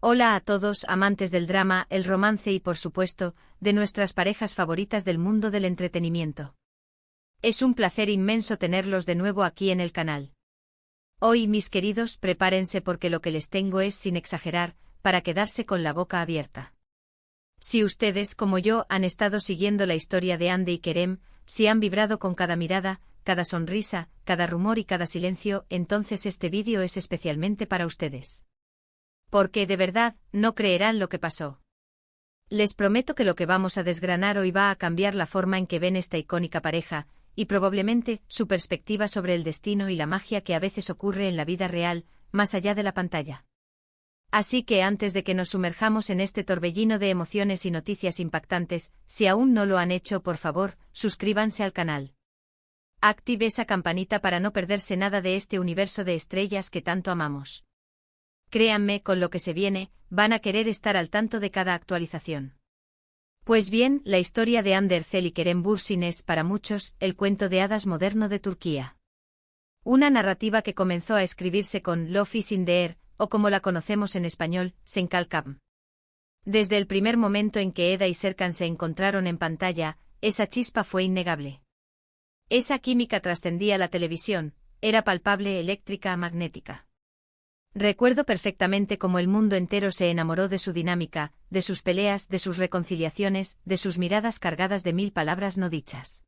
Hola a todos, amantes del drama, el romance y por supuesto, de nuestras parejas favoritas del mundo del entretenimiento. Es un placer inmenso tenerlos de nuevo aquí en el canal. Hoy, mis queridos, prepárense porque lo que les tengo es, sin exagerar, para quedarse con la boca abierta. Si ustedes, como yo, han estado siguiendo la historia de Hande y Kerem, si han vibrado con cada mirada, cada sonrisa, cada rumor y cada silencio, entonces este vídeo es especialmente para ustedes. Porque, de verdad, no creerán lo que pasó. Les prometo que lo que vamos a desgranar hoy va a cambiar la forma en que ven esta icónica pareja, y probablemente, su perspectiva sobre el destino y la magia que a veces ocurre en la vida real, más allá de la pantalla. Así que antes de que nos sumerjamos en este torbellino de emociones y noticias impactantes, si aún no lo han hecho, por favor, suscríbanse al canal. Active esa campanita para no perderse nada de este universo de estrellas que tanto amamos. Créanme, con lo que se viene, van a querer estar al tanto de cada actualización. Pues bien, la historia de Hande Erçel y Kerem Bürsin es, para muchos, el cuento de hadas moderno de Turquía. Una narrativa que comenzó a escribirse con Love is in the air, o como la conocemos en español, Senkalkam. Desde el primer momento en que Eda y Serkan se encontraron en pantalla, esa chispa fue innegable. Esa química trascendía la televisión, era palpable, eléctrica, magnética. Recuerdo perfectamente cómo el mundo entero se enamoró de su dinámica, de sus peleas, de sus reconciliaciones, de sus miradas cargadas de 1000 palabras no dichas.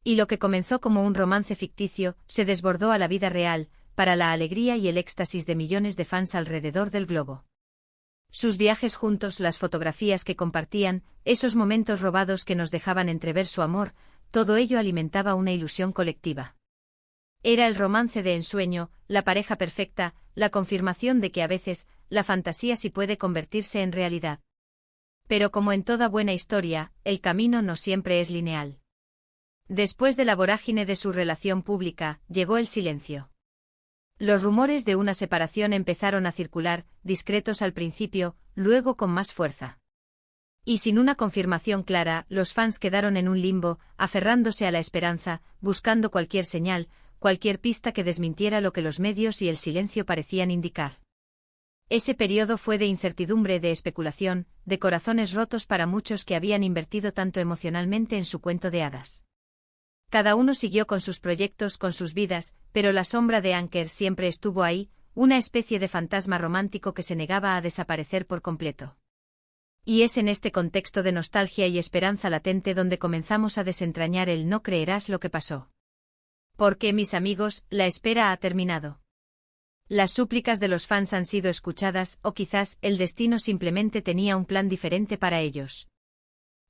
Y lo que comenzó como un romance ficticio, se desbordó a la vida real, para la alegría y el éxtasis de millones de fans alrededor del globo. Sus viajes juntos, las fotografías que compartían, esos momentos robados que nos dejaban entrever su amor, todo ello alimentaba una ilusión colectiva. Era el romance de ensueño, la pareja perfecta, la confirmación de que a veces, la fantasía sí puede convertirse en realidad. Pero como en toda buena historia, el camino no siempre es lineal. Después de la vorágine de su relación pública, llegó el silencio. Los rumores de una separación empezaron a circular, discretos al principio, luego con más fuerza. Y sin una confirmación clara, los fans quedaron en un limbo, aferrándose a la esperanza, buscando cualquier señal, cualquier pista que desmintiera lo que los medios y el silencio parecían indicar. Ese periodo fue de incertidumbre, de especulación, de corazones rotos para muchos que habían invertido tanto emocionalmente en su cuento de hadas. Cada uno siguió con sus proyectos, con sus vidas, pero la sombra de Anker siempre estuvo ahí, una especie de fantasma romántico que se negaba a desaparecer por completo. Y es en este contexto de nostalgia y esperanza latente donde comenzamos a desentrañar el no creerás lo que pasó. Porque, mis amigos, la espera ha terminado. Las súplicas de los fans han sido escuchadas, o quizás el destino simplemente tenía un plan diferente para ellos.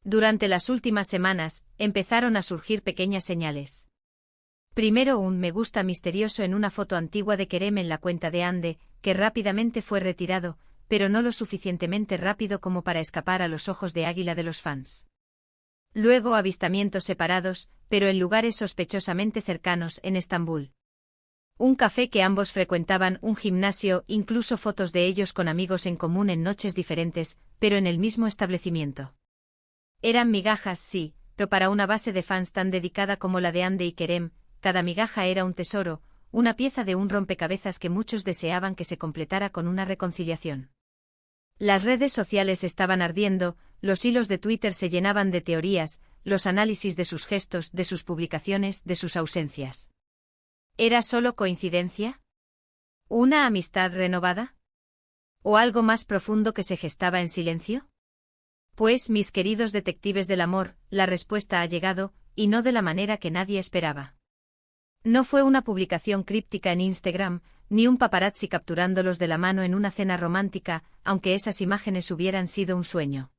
Durante las últimas semanas, empezaron a surgir pequeñas señales. Primero un me gusta misterioso en una foto antigua de Kerem en la cuenta de Hande, que rápidamente fue retirado, pero no lo suficientemente rápido como para escapar a los ojos de águila de los fans. Luego avistamientos separados, pero en lugares sospechosamente cercanos en Estambul. Un café que ambos frecuentaban, un gimnasio, incluso fotos de ellos con amigos en común en noches diferentes, pero en el mismo establecimiento. Eran migajas, sí, pero para una base de fans tan dedicada como la de Hande y Kerem, cada migaja era un tesoro, una pieza de un rompecabezas que muchos deseaban que se completara con una reconciliación. Las redes sociales estaban ardiendo, los hilos de Twitter se llenaban de teorías, los análisis de sus gestos, de sus publicaciones, de sus ausencias. ¿Era solo coincidencia? ¿Una amistad renovada? ¿O algo más profundo que se gestaba en silencio? Pues, mis queridos detectives del amor, la respuesta ha llegado, y no de la manera que nadie esperaba. No fue una publicación críptica en Instagram, ni un paparazzi capturándolos de la mano en una cena romántica, aunque esas imágenes hubieran sido un sueño.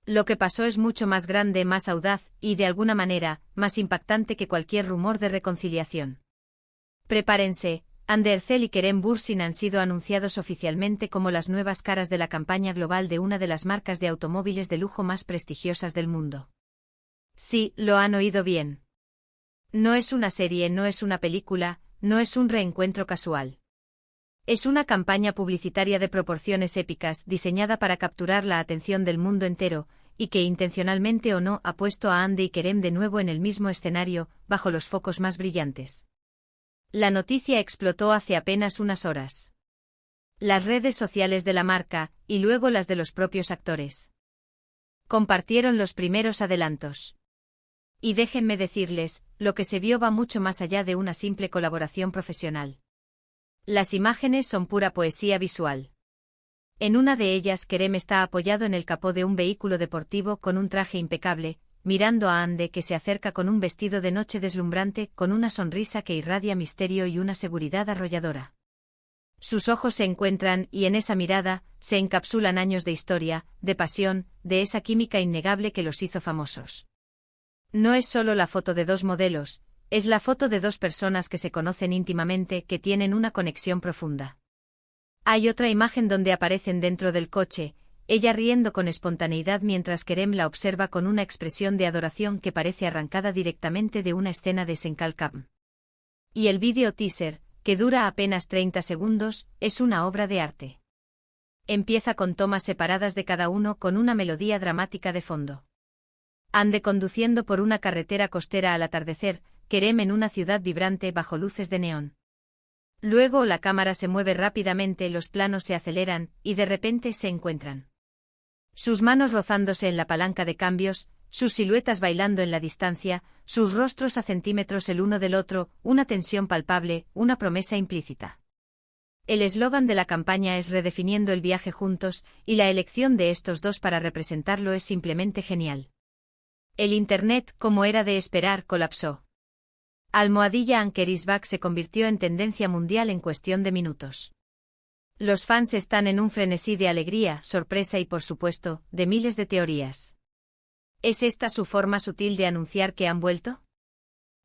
Lo que pasó es mucho más grande, más audaz, y de alguna manera, más impactante que cualquier rumor de reconciliación. Prepárense, Hande Erçel y Kerem Bürsin han sido anunciados oficialmente como las nuevas caras de la campaña global de una de las marcas de automóviles de lujo más prestigiosas del mundo. Sí, lo han oído bien. No es una serie, no es una película, no es un reencuentro casual. Es una campaña publicitaria de proporciones épicas diseñada para capturar la atención del mundo entero, y que intencionalmente o no ha puesto a Hande y Kerem de nuevo en el mismo escenario, bajo los focos más brillantes. La noticia explotó hace apenas unas horas. las redes sociales de la marca, y luego las de los propios actores. Compartieron los primeros adelantos. Y déjenme decirles, lo que se vio va mucho más allá de una simple colaboración profesional. Las imágenes son pura poesía visual. En una de ellas Kerem está apoyado en el capó de un vehículo deportivo con un traje impecable, mirando a Hande que se acerca con un vestido de noche deslumbrante, con una sonrisa que irradia misterio y una seguridad arrolladora. Sus ojos se encuentran y en esa mirada se encapsulan años de historia, de pasión, de esa química innegable que los hizo famosos. No es solo la foto de dos modelos, es la foto de dos personas que se conocen íntimamente, que tienen una conexión profunda. Hay otra imagen donde aparecen dentro del coche, ella riendo con espontaneidad mientras Kerem la observa con una expresión de adoración que parece arrancada directamente de una escena de Senkalkam. Y el vídeo teaser, que dura apenas 30 segundos, es una obra de arte. Empieza con tomas separadas de cada uno con una melodía dramática de fondo. Hande conduciendo por una carretera costera al atardecer, Kerem en una ciudad vibrante bajo luces de neón. Luego la cámara se mueve rápidamente, los planos se aceleran, y de repente se encuentran. Sus manos rozándose en la palanca de cambios, sus siluetas bailando en la distancia, sus rostros a centímetros el uno del otro, una tensión palpable, una promesa implícita. El eslogan de la campaña es Redefiniendo el viaje juntos, y la elección de estos dos para representarlo es simplemente genial. El Internet, como era de esperar, colapsó. Anker is back se convirtió en tendencia mundial en cuestión de minutos. Los fans están en un frenesí de alegría, sorpresa y, por supuesto, de miles de teorías. ¿Es esta su forma sutil de anunciar que han vuelto?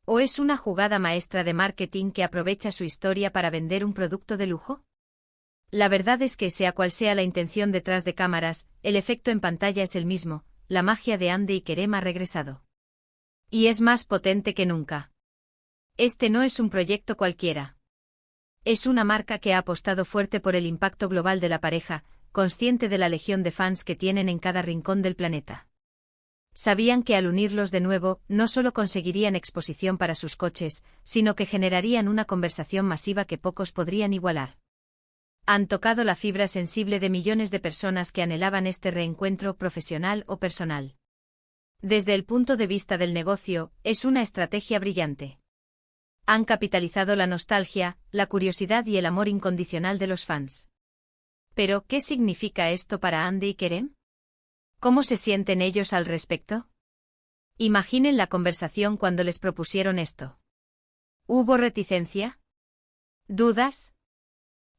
¿O es una jugada maestra de marketing que aprovecha su historia para vender un producto de lujo? La verdad es que, sea cual sea la intención detrás de cámaras, el efecto en pantalla es el mismo, la magia de Hande y Kerem ha regresado. Y es más potente que nunca. Este no es un proyecto cualquiera. Es una marca que ha apostado fuerte por el impacto global de la pareja, consciente de la legión de fans que tienen en cada rincón del planeta. Sabían que al unirlos de nuevo, no solo conseguirían exposición para sus coches, sino que generarían una conversación masiva que pocos podrían igualar. Han tocado la fibra sensible de millones de personas que anhelaban este reencuentro profesional o personal. Desde el punto de vista del negocio, es una estrategia brillante. Han capitalizado la nostalgia, la curiosidad y el amor incondicional de los fans. Pero, ¿qué significa esto para Hande y Kerem? ¿Cómo se sienten ellos al respecto? Imaginen la conversación cuando les propusieron esto. ¿Hubo reticencia? ¿Dudas?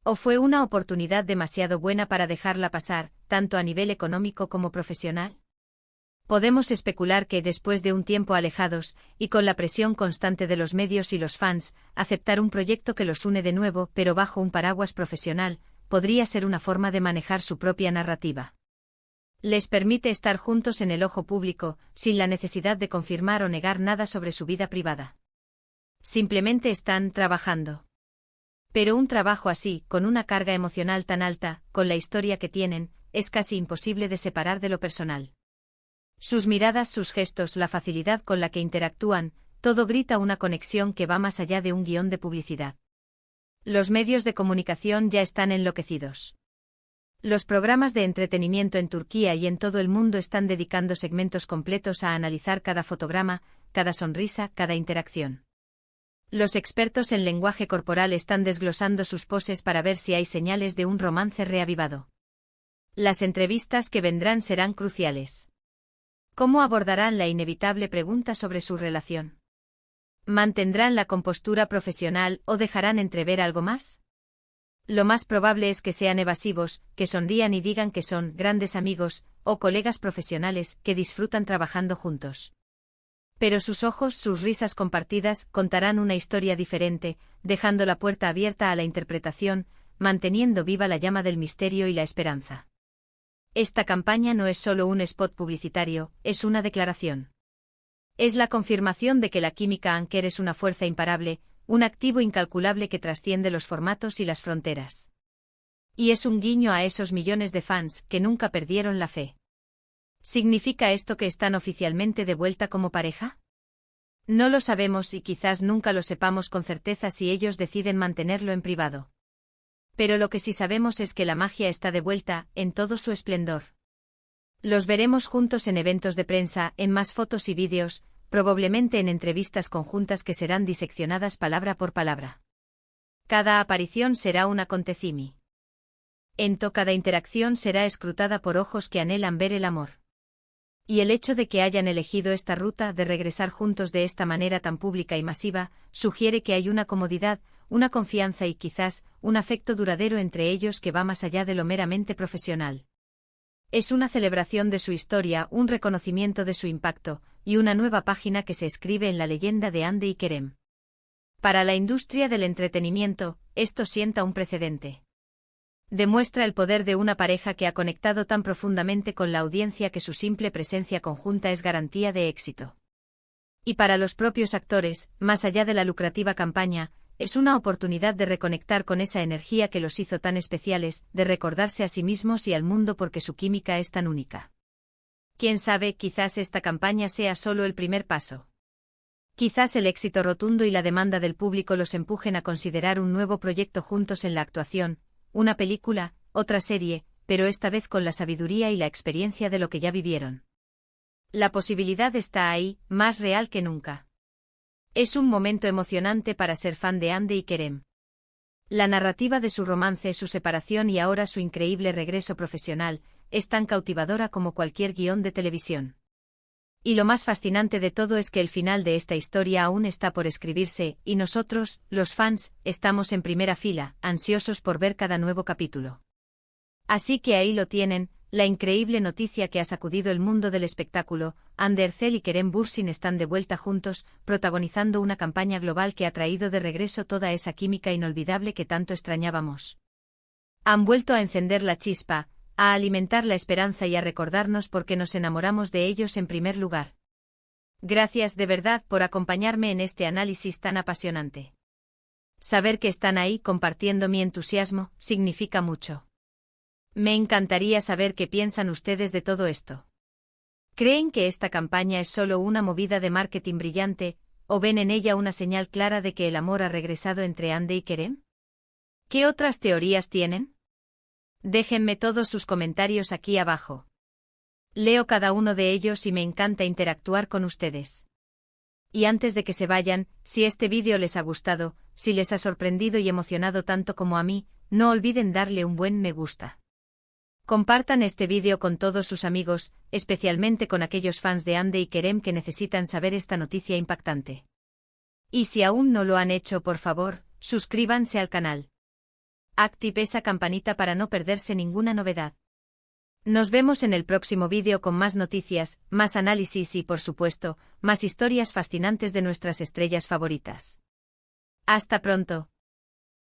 ¿O fue una oportunidad demasiado buena para dejarla pasar, tanto a nivel económico como profesional? Podemos especular que, después de un tiempo alejados, y con la presión constante de los medios y los fans, aceptar un proyecto que los une de nuevo, pero bajo un paraguas profesional, podría ser una forma de manejar su propia narrativa. Les permite estar juntos en el ojo público, sin la necesidad de confirmar o negar nada sobre su vida privada. Simplemente están trabajando. Pero un trabajo así, con una carga emocional tan alta, con la historia que tienen, es casi imposible de separar de lo personal. Sus miradas, sus gestos, la facilidad con la que interactúan, todo grita una conexión que va más allá de un guión de publicidad. Los medios de comunicación ya están enloquecidos. Los programas de entretenimiento en Turquía y en todo el mundo están dedicando segmentos completos a analizar cada fotograma, cada sonrisa, cada interacción. Los expertos en lenguaje corporal están desglosando sus poses para ver si hay señales de un romance reavivado. Las entrevistas que vendrán serán cruciales. ¿Cómo abordarán la inevitable pregunta sobre su relación? ¿Mantendrán la compostura profesional o dejarán entrever algo más? Lo más probable es que sean evasivos, que sonrían y digan que son grandes amigos o colegas profesionales que disfrutan trabajando juntos. Pero sus ojos, sus risas compartidas, contarán una historia diferente, dejando la puerta abierta a la interpretación, manteniendo viva la llama del misterio y la esperanza. Esta campaña no es solo un spot publicitario, es una declaración. Es la confirmación de que la química Anker es una fuerza imparable, un activo incalculable que trasciende los formatos y las fronteras. Y es un guiño a esos millones de fans que nunca perdieron la fe. ¿Significa esto que están oficialmente de vuelta como pareja? No lo sabemos y quizás nunca lo sepamos con certeza si ellos deciden mantenerlo en privado. Pero lo que sí sabemos es que la magia está de vuelta, en todo su esplendor. Los veremos juntos en eventos de prensa, en más fotos y vídeos, probablemente en entrevistas conjuntas que serán diseccionadas palabra por palabra. Cada aparición será un acontecimi. Cada interacción será escrutada por ojos que anhelan ver el amor. Y el hecho de que hayan elegido esta ruta de regresar juntos de esta manera tan pública y masiva, sugiere que hay una comodidad, una confianza y quizás, un afecto duradero entre ellos que va más allá de lo meramente profesional. Es una celebración de su historia, un reconocimiento de su impacto, y una nueva página que se escribe en la leyenda de Hande y Kerem. Para la industria del entretenimiento, esto sienta un precedente. Demuestra el poder de una pareja que ha conectado tan profundamente con la audiencia que su simple presencia conjunta es garantía de éxito. Y para los propios actores, más allá de la lucrativa campaña, es una oportunidad de reconectar con esa energía que los hizo tan especiales, de recordarse a sí mismos y al mundo porque su química es tan única. Quién sabe, quizás esta campaña sea solo el primer paso. Quizás el éxito rotundo y la demanda del público los empujen a considerar un nuevo proyecto juntos en la actuación, una película, otra serie, pero esta vez con la sabiduría y la experiencia de lo que ya vivieron. La posibilidad está ahí, más real que nunca. Es un momento emocionante para ser fan de Hande y Kerem. La narrativa de su romance, su separación y ahora su increíble regreso profesional, es tan cautivadora como cualquier guión de televisión. Y lo más fascinante de todo es que el final de esta historia aún está por escribirse, y nosotros, los fans, estamos en primera fila, ansiosos por ver cada nuevo capítulo. Así que ahí lo tienen, la increíble noticia que ha sacudido el mundo del espectáculo. Hande Erçel y Kerem Bürsin están de vuelta juntos, protagonizando una campaña global que ha traído de regreso toda esa química inolvidable que tanto extrañábamos. Han vuelto a encender la chispa, a alimentar la esperanza y a recordarnos por qué nos enamoramos de ellos en primer lugar. Gracias de verdad por acompañarme en este análisis tan apasionante. Saber que están ahí compartiendo mi entusiasmo significa mucho. Me encantaría saber qué piensan ustedes de todo esto. ¿Creen que esta campaña es solo una movida de marketing brillante, o ven en ella una señal clara de que el amor ha regresado entre Hande y Kerem? ¿Qué otras teorías tienen? Déjenme todos sus comentarios aquí abajo. Leo cada uno de ellos y me encanta interactuar con ustedes. Y antes de que se vayan, si este vídeo les ha gustado, si les ha sorprendido y emocionado tanto como a mí, no olviden darle un buen me gusta. Compartan este vídeo con todos sus amigos, especialmente con aquellos fans de Hande y Kerem que necesitan saber esta noticia impactante. Y si aún no lo han hecho, por favor, suscríbanse al canal. Active esa campanita para no perderse ninguna novedad. Nos vemos en el próximo vídeo con más noticias, más análisis y, por supuesto, más historias fascinantes de nuestras estrellas favoritas. Hasta pronto.